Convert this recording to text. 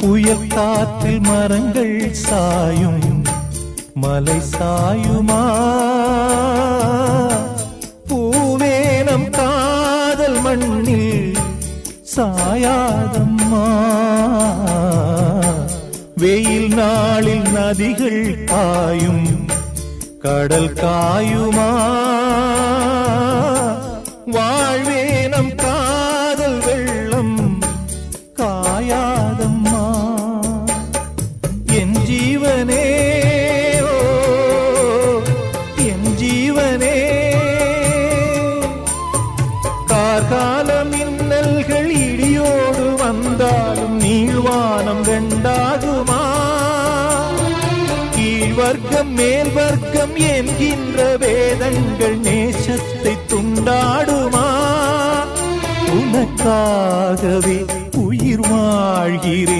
புயல் காற்றில் மரங்கள் சாயும் மலை சாயுமா பூவேனம் காதல் மண்ணில் சாயாதம்மா வெயில் நாளில் நதிகள் காயும் கடல் காயுமா வாழ்வேனம் காதல் வெள்ளம் காயாதம்மா என் ஜீவனே என் ஜீவனே கார்கால மின்னல்கள் இடியோடு வந்தாலும் நீழ்வானம் ரெண்டாகுமா கீழ்வர்க்கம் மேல் வர்க்கம் என்கின்ற வேதங்கள் நேசத்தை துண்டாடுமா உனக்காகவே உயிர் வாழ்கிறேன்.